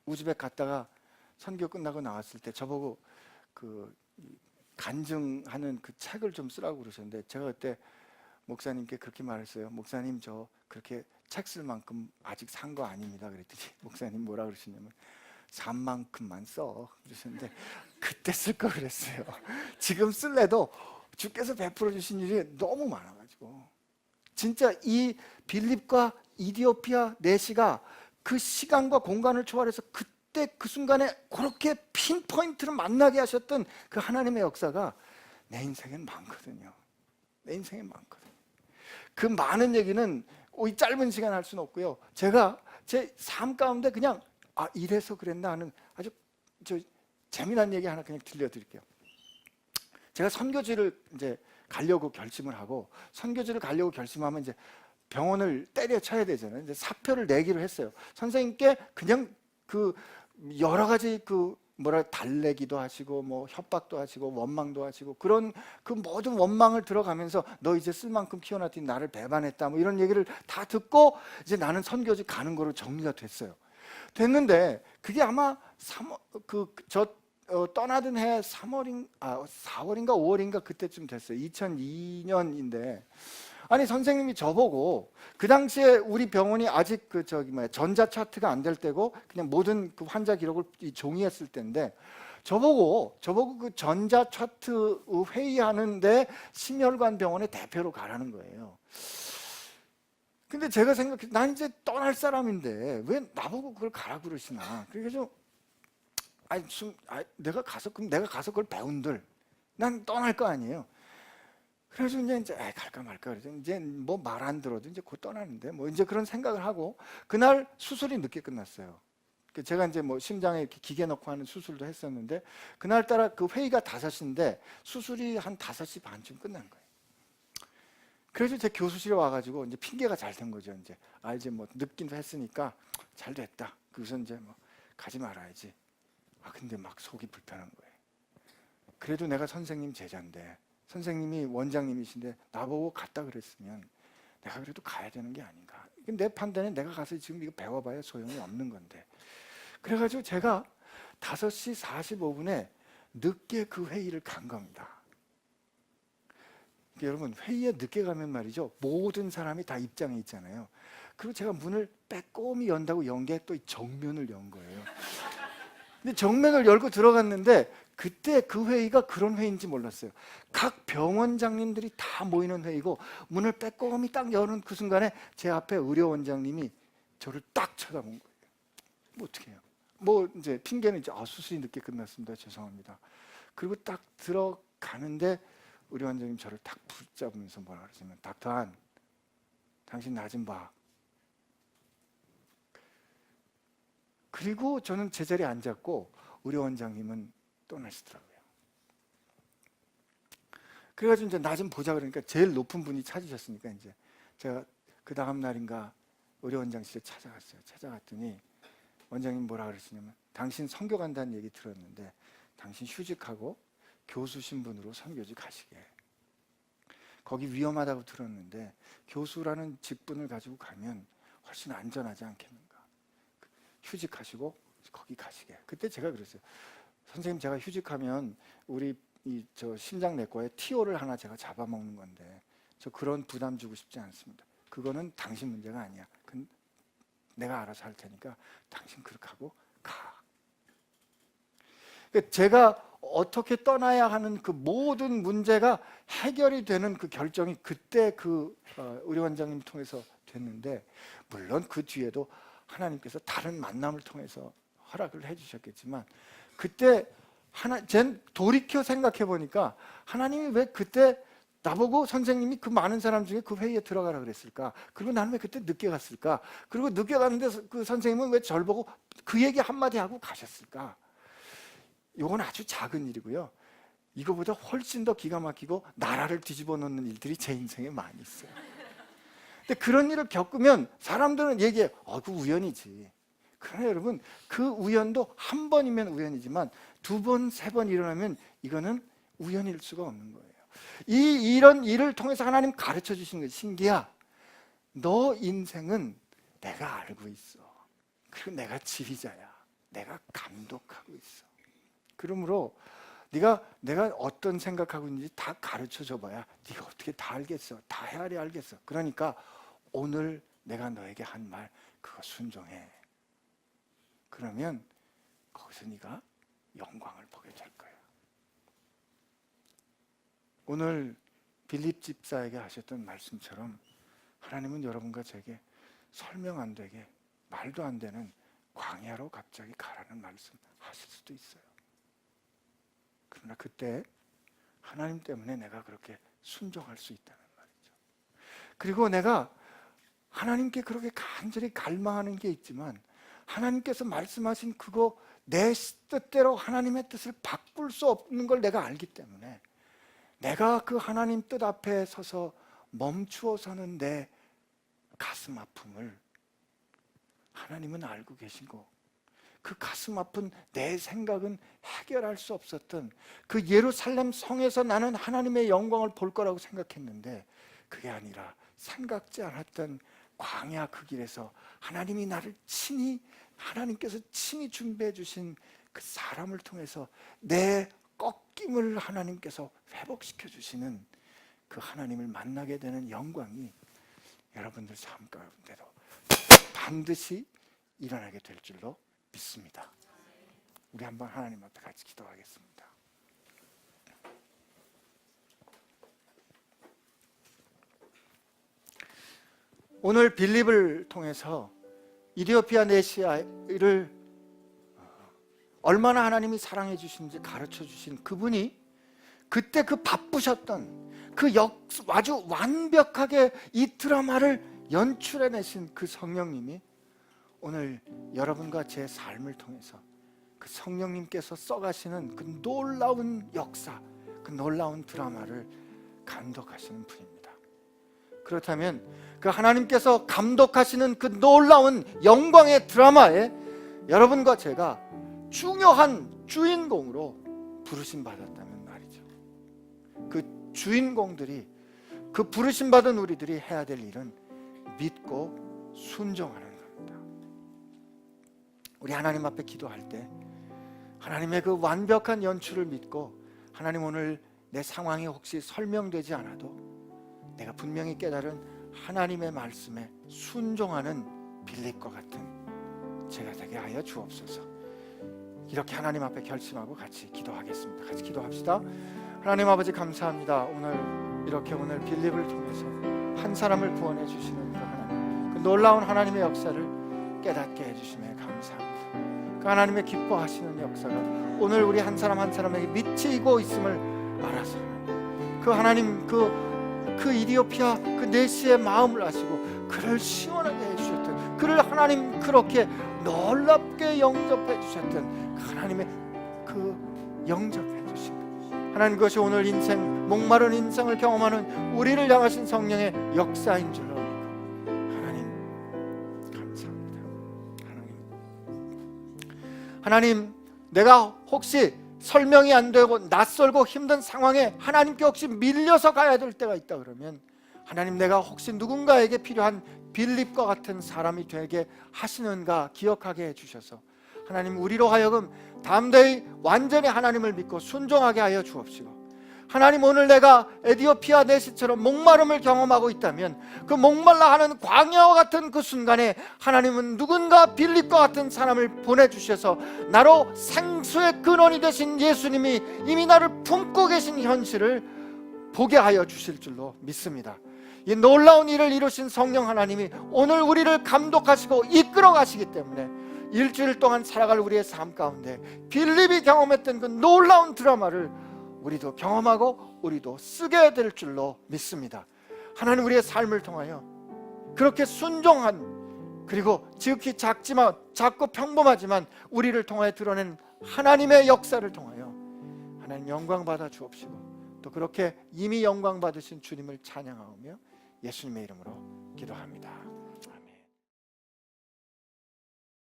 우즈벡 갔다가 선교 끝나고 나왔을 때 저보고 그 간증하는 그 책을 좀 쓰라고 그러셨는데 제가 그때 목사님께 그렇게 말했어요. 목사님, 저 그렇게 책 쓸 만큼 아직 산 거 아닙니다. 그랬더니 목사님 뭐라 그러시냐면 산 만큼만 써 그러셨는데 그때 쓸 걸 그랬어요. 지금 쓸래도 주께서 베풀어 주신 일이 너무 많아가지고 진짜 이 빌립과 이디오피아 내시가 그 시간과 공간을 초월해서 그때 그 순간에 그렇게 핀포인트를 만나게 하셨던 그 하나님의 역사가 내 인생엔 많거든요. 내 인생엔 많거든요. 그 많은 얘기는 이 짧은 시간 할 수는 없고요. 제가 제 삶 가운데 그냥 이래서 그랬나 하는 아주 재미난 얘기 하나 그냥 들려드릴게요. 제가 선교지를 이제 가려고 결심을 하고 선교지를 가려고 결심하면 이제 병원을 때려쳐야 되잖아요. 이제 사표를 내기로 했어요. 선생님께 그냥 그 여러 가지 달래기도 하시고 뭐 협박도 하시고 원망도 하시고 그런 그 모든 원망을 들어가면서 너 이제 쓸 만큼 키워놨더니 나를 배반했다 뭐 이런 얘기를 다 듣고 이제 나는 선교지 가는 거로 정리가 됐어요. 됐는데 그게 아마 떠나던 해 4월인가 5월인가 그때쯤 됐어요. 2002년인데 아니 선생님이 저보고 그 당시에 우리 병원이 아직 전자 차트가 안 될 때고 그냥 모든 그 환자 기록을 종이에 쓸 때인데 저보고 그 전자 차트 회의하는데 심혈관 병원의 대표로 가라는 거예요. 근데 제가 생각해 난 이제 떠날 사람인데 왜 나보고 그걸 가라 그러시나. 그래서 내가 가서 그걸 배운들 난 떠날 거 아니에요. 그래서 이제 갈까 말까 그래서 이제 뭐 말 안 들어도 이제 곧 떠나는데 뭐 이제 그런 생각을 하고 그날 수술이 늦게 끝났어요. 제가 이제 뭐 심장에 이렇게 기계 넣고 하는 수술도 했었는데 그날따라 그 회의가 5시인데 수술이 한 5시 반쯤 끝난 거예요. 그래서 제 교수실에 와가지고 이제 핑계가 잘 된 거죠. 이제 뭐 늦기도 했으니까 잘 됐다. 그래서 이제 뭐 가지 말아야지. 근데 막 속이 불편한 거예요. 그래도 내가 선생님 제자인데 선생님이 원장님이신데 나보고 갔다 그랬으면 내가 그래도 가야 되는 게 아닌가. 내 판단에 내가 가서 지금 이거 배워봐야 소용이 없는 건데. 그래가지고 제가 5시 45분에 늦게 그 회의를 간 겁니다. 여러분 회의에 늦게 가면 말이죠. 모든 사람이 다 입장에 있잖아요. 그리고 제가 문을 빼꼼히 연다고 연 게 또 정면을 연 거예요. 근데 정면을 열고 들어갔는데 그때 그 회의가 그런 회의인지 몰랐어요. 각 병원장님들이 다 모이는 회의고 문을 빼꼼히 딱 여는 그 순간에 제 앞에 의료원장님이 저를 딱 쳐다본 거예요. 뭐 어떻게 해요? 뭐 이제 핑계는 이제 수술이 늦게 끝났습니다. 죄송합니다. 그리고 딱 들어가는데 의료원장님 저를 딱 붙잡으면서 뭐라 그러시면 닥터 한 당신 나 좀 봐. 그리고 저는 제자리에 앉았고 우리 원장님은 떠나시더라고요. 그래가지고 이제 나 좀 보자 그러니까 제일 높은 분이 찾으셨으니까 이제 제가 그 다음 날인가 우리 원장실에 찾아갔어요. 찾아갔더니 원장님 뭐라 그러시냐면, 당신 선교 간다는 얘기 들었는데 당신 휴직하고 교수 신분으로 선교지 가시게. 거기 위험하다고 들었는데 교수라는 직분을 가지고 가면 훨씬 안전하지 않겠는가. 휴직하시고 거기 가시게. 그때 제가 그랬어요. 선생님, 제가 휴직하면 우리 저 심장내과에 TO를 하나 제가 잡아먹는 건데 저 그런 부담 주고 싶지 않습니다. 그거는 당신 문제가 아니야. 그건 내가 알아서 할 테니까 당신 그렇게 하고 가. 그러니까 제가 어떻게 떠나야 하는 그 모든 문제가 해결이 되는 그 결정이 그때 우리 원장님 통해서 됐는데, 물론 그 뒤에도 하나님께서 다른 만남을 통해서 허락을 해주셨겠지만, 그때 쟨 돌이켜 생각해 보니까 하나님이 왜 그때 나보고 선생님이 그 많은 사람 중에 그 회의에 들어가라 그랬을까? 그리고 나는 왜 그때 늦게 갔을까? 그리고 늦게 갔는데 그 선생님은 왜 저를 보고 그 얘기 한마디 하고 가셨을까? 이건 아주 작은 일이고요. 이거보다 훨씬 더 기가 막히고 나라를 뒤집어 놓는 일들이 제 인생에 많이 있어요. 근데 그런 일을 겪으면 사람들은 얘기해, 그 우연이지. 그러나 여러분, 그 우연도 한 번이면 우연이지만 두 번, 세 번 일어나면 이거는 우연일 수가 없는 거예요. 이런 일을 통해서 하나님 가르쳐 주시는 거예요. 신기야, 너 인생은 내가 알고 있어. 그리고 내가 지휘자야. 내가 감독하고 있어. 그러므로 내가 어떤 생각하고 있는지 다 가르쳐 줘봐야 네가 어떻게 다 알겠어. 다 헤아려 알겠어. 그러니까 오늘 내가 너에게 한 말 그거 순종해. 그러면 거기서 네가 영광을 보게 될 거야. 오늘 빌립 집사에게 하셨던 말씀처럼 하나님은 여러분과 제게 설명 안 되게 말도 안 되는 광야로 갑자기 가라는 말씀 하실 수도 있어요. 그러나 그때 하나님 때문에 내가 그렇게 순종할 수 있다는 말이죠. 그리고 내가 하나님께 그렇게 간절히 갈망하는 게 있지만 하나님께서 말씀하신 그거 내 뜻대로 하나님의 뜻을 바꿀 수 없는 걸 내가 알기 때문에 내가 그 하나님 뜻 앞에 서서 멈추어서는 내 가슴 아픔을 하나님은 알고 계시고, 그 가슴 아픈 내 생각은 해결할 수 없었던 그 예루살렘 성에서 나는 하나님의 영광을 볼 거라고 생각했는데 그게 아니라 생각지 않았던 광야 그 길에서 하나님이 나를 하나님께서 친히 준비해 주신 그 사람을 통해서 내 꺾임을 하나님께서 회복시켜 주시는 그 하나님을 만나게 되는 영광이 여러분들 삶 가운데도 반드시 일어나게 될 줄로 믿습니다. 우리 한번 하나님 앞에 같이 기도하겠습니다. 오늘 빌립을 통해서 이디오피아 네시아를 얼마나 하나님이 사랑해 주신지 가르쳐 주신 그분이 그때 그 바쁘셨던 아주 완벽하게 이 드라마를 연출해내신 그 성령님이 오늘 여러분과 제 삶을 통해서 그 성령님께서 써가시는 그 놀라운 역사, 그 놀라운 드라마를 감독하시는 분입니다. 그렇다면 그 하나님께서 감독하시는 그 놀라운 영광의 드라마에 여러분과 제가 중요한 주인공으로 부르심 받았다면 말이죠. 그 주인공들이, 그 부르심 받은 우리들이 해야 될 일은 믿고 순종하는 겁니다. 우리 하나님 앞에 기도할 때 하나님의 그 완벽한 연출을 믿고, 하나님 오늘 내 상황이 혹시 설명되지 않아도 내가 분명히 깨달은 하나님의 말씀에 순종하는 빌립과 같은 제가 되게 하여 주옵소서. 이렇게 하나님 앞에 결심하고 같이 기도하겠습니다. 같이 기도합시다. 하나님 아버지, 감사합니다. 오늘 빌립을 통해서 한 사람을 구원해 주시는 그 하나님, 그 놀라운 하나님의 역사를 깨닫게 해주심에 감사합니다. 그 하나님의 기뻐하시는 역사가 오늘 우리 한 사람 한 사람에게 미치고 있음을 알아서 그 하나님 그 이디오피아 그 네시의 마음을 아시고 그를 시원하게 해주셨던 그를 하나님 그렇게 놀랍게 영접해 주셨던 하나님의 그 영접해 주신 것, 하나님 그것이 오늘 인생 목마른 인생을 경험하는 우리를 향하신 성령의 역사인 줄로 믿고 하나님 감사합니다. 하나님 내가 혹시 설명이 안 되고 낯설고 힘든 상황에 하나님께 혹시 밀려서 가야 될 때가 있다 그러면 하나님 내가 혹시 누군가에게 필요한 빌립과 같은 사람이 되게 하시는가 기억하게 해주셔서 하나님 우리로 하여금 담대히 완전히 하나님을 믿고 순종하게 하여 주옵시고, 하나님 오늘 내가 에디오피아 내시처럼 목마름을 경험하고 있다면 그 목말라 하는 광야와 같은 그 순간에 하나님은 누군가 빌립과 같은 사람을 보내주셔서 나로 생수의 근원이 되신 예수님이 이미 나를 품고 계신 현실을 보게 하여 주실 줄로 믿습니다. 이 놀라운 일을 이루신 성령 하나님이 오늘 우리를 감독하시고 이끌어 가시기 때문에 일주일 동안 살아갈 우리의 삶 가운데 빌립이 경험했던 그 놀라운 드라마를 우리도 경험하고 우리도 쓰게 될 줄로 믿습니다. 하나님 우리의 삶을 통하여 그렇게 순종한, 그리고 지극히 작고 평범하지만 우리를 통하여 드러낸 하나님의 역사를 통하여 하나님 영광 받아 주옵시고, 또 그렇게 이미 영광 받으신 주님을 찬양하며 예수님의 이름으로 기도합니다.